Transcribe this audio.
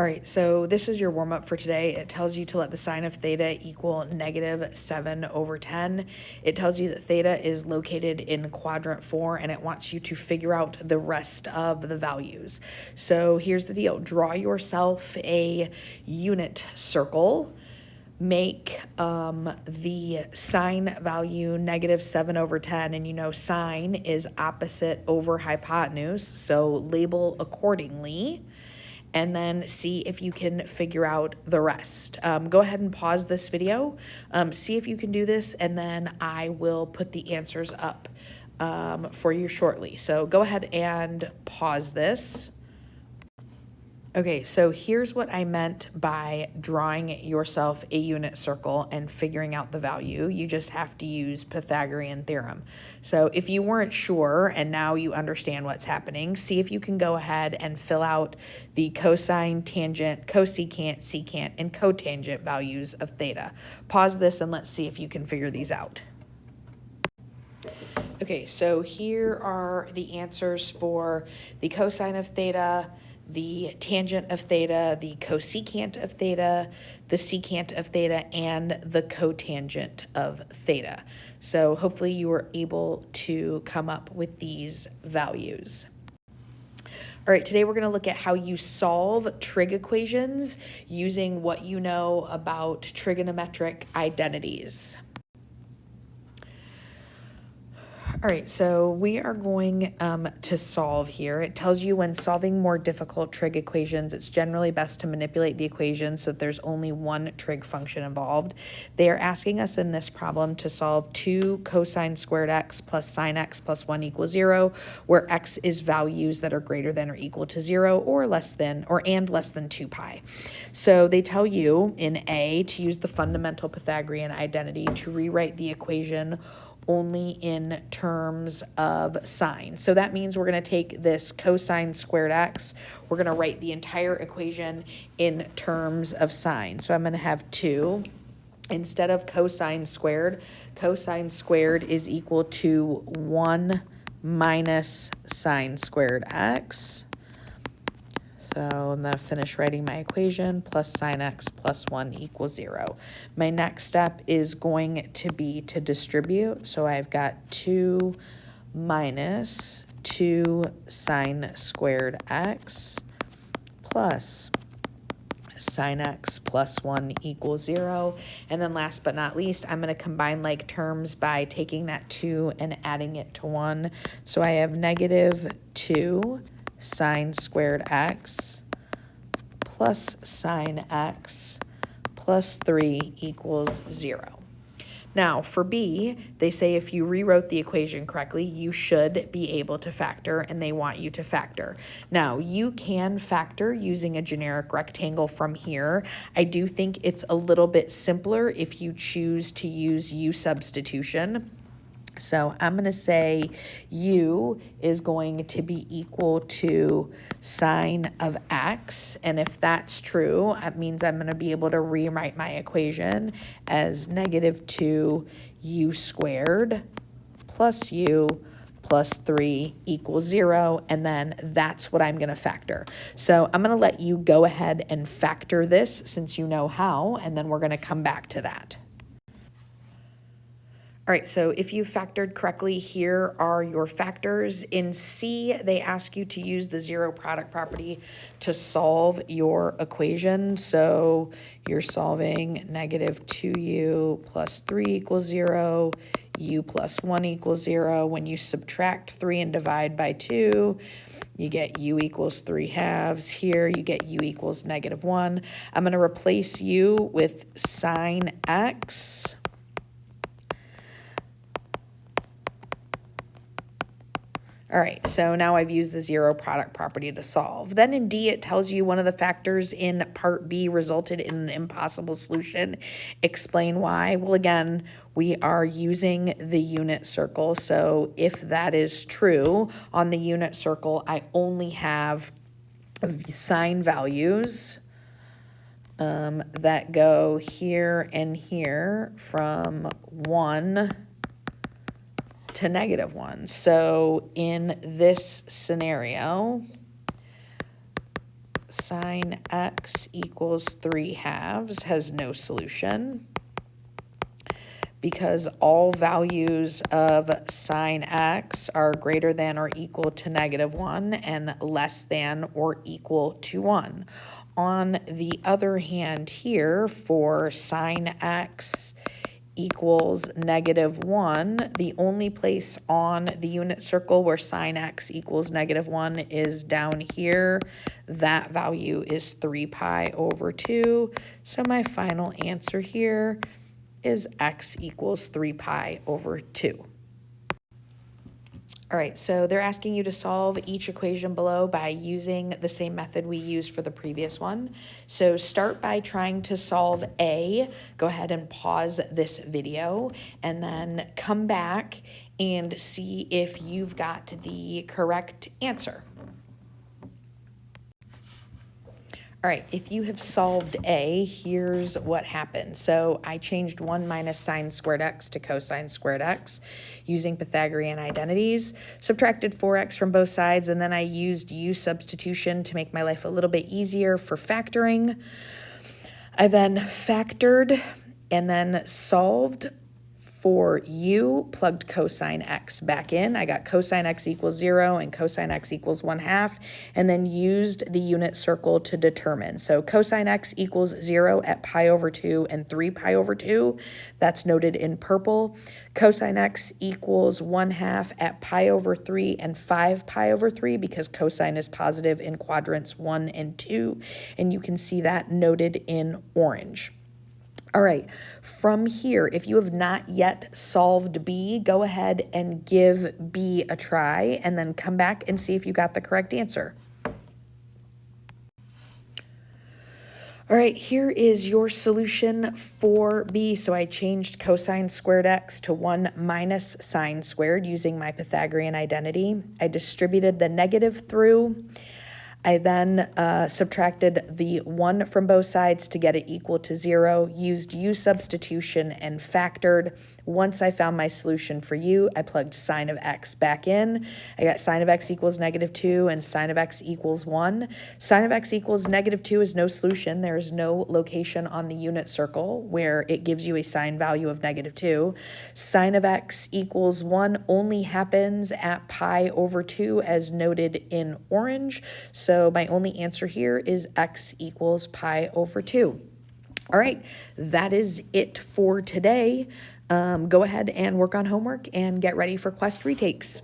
All right, so this is your warm-up for today. It tells you to let the sine of theta equal -7/10. It tells you that theta is located in quadrant 4, and it wants you to figure out the rest of the values. So here's the deal. Draw yourself a unit circle. Make the sine value -7/10, and you know sine is opposite over hypotenuse, so label accordingly, and then see if you can figure out the rest. Go ahead and pause this video, see if you can do this, and then I will put the answers up for you shortly. So go ahead and pause this. Okay, so here's what I meant by drawing yourself a unit circle and figuring out the value. You just have to use Pythagorean theorem. So if you weren't sure and now you understand what's happening, see if you can go ahead and fill out the cosine, tangent, cosecant, secant, and cotangent values of theta. Pause this and let's see if you can figure these out. Okay, so here are the answers for the cosine of theta, the tangent of theta, the cosecant of theta, the secant of theta, and the cotangent of theta. So hopefully you were able to come up with these values. All right, today we're going to look at how you solve trig equations using what you know about trigonometric identities. All right, so we are going to solve here. It tells you when solving more difficult trig equations, it's generally best to manipulate the equation so that there's only one trig function involved. They are asking us in this problem to solve 2 cosine squared x plus sine x plus 1 equals 0, where x is values that are greater than or equal to 0 or less than less than 2 pi. So they tell you in A to use the fundamental Pythagorean identity to rewrite the equation only in terms of sine. So that means we're going to take this cosine squared x, we're going to write the entire equation in terms of sine. So I'm going to have 2. Instead of cosine squared is equal to 1 minus sine squared x. So I'm going to finish writing my equation, plus sine x plus 1 equals 0. My next step is going to be to distribute. So I've got 2 minus 2 sine squared x plus sine x plus 1 equals 0. And then last but not least, I'm going to combine like terms by taking that 2 and adding it to 1. So I have -2 sine squared x plus sine x plus 3 equals 0. Now for B, they say if you rewrote the equation correctly, you should be able to factor, and they want you to factor. Now you can factor using a generic rectangle from here. I do think it's a little bit simpler if you choose to use U substitution. So I'm going to say U is going to be equal to sine of x. And if that's true, that means I'm going to be able to rewrite my equation as -2 u squared plus u plus 3 equals 0. And then that's what I'm going to factor. So I'm going to let you go ahead and factor this since you know how, and then we're going to come back to that. All right, so if you factored correctly, here are your factors. In C, they ask you to use the zero product property to solve your equation. So you're solving -2u plus 3 equals 0, u plus 1 equals 0. When you subtract 3 and divide by 2, you get u equals 3/2. Here you get u equals -1. I'm going to replace u with sine x. All right, so now I've used the zero product property to solve. Then in D, it tells you one of the factors in part B resulted in an impossible solution. Explain why. Well, again, we are using the unit circle. So if that is true, on the unit circle, I only have sine values that go here and here from 1 to -1. So in this scenario, sine x equals 3/2 has no solution because all values of sine x are greater than or equal to -1 and less than or equal to 1. On the other hand here, for sine x equals -1, the only place on the unit circle where sine x equals -1 is down here. That value is 3π/2. So my final answer here is x equals 3π/2. All right, so they're asking you to solve each equation below by using the same method we used for the previous one. So start by trying to solve A. Go ahead and pause this video and then come back and see if you've got the correct answer. All right, if you have solved A, here's what happened. So I changed 1 minus sine squared x to cosine squared x using Pythagorean identities, subtracted 4x from both sides, and then I used u substitution to make my life a little bit easier for factoring. I then factored and then solved for u, plugged cosine x back in. I got cosine x equals 0 and cosine x equals 1/2, and then used the unit circle to determine. So cosine x equals 0 at π/2 and 3π/2. That's noted in purple. Cosine x equals 1/2 at π/3 and 5π/3 because cosine is positive in quadrants 1 and 2, and you can see that noted in orange. All right, from here, if you have not yet solved B, go ahead and give B a try and then come back and see if you got the correct answer. All right, here is your solution for B. So I changed cosine squared x to 1 minus sine squared using my Pythagorean identity. I distributed the negative through. I then subtracted the 1 from both sides to get it equal to 0, used u substitution and factored. Once I found my solution for u, I plugged sine of x back in. I got sine of x equals -2 and sine of x equals 1. Sine of x equals -2 is no solution. There is no location on the unit circle where it gives you a sine value of -2. Sine of x equals 1 only happens at π/2 as noted in orange. So my only answer here is x equals π/2. All right, that is it for today. Go ahead and work on homework and get ready for Quest retakes.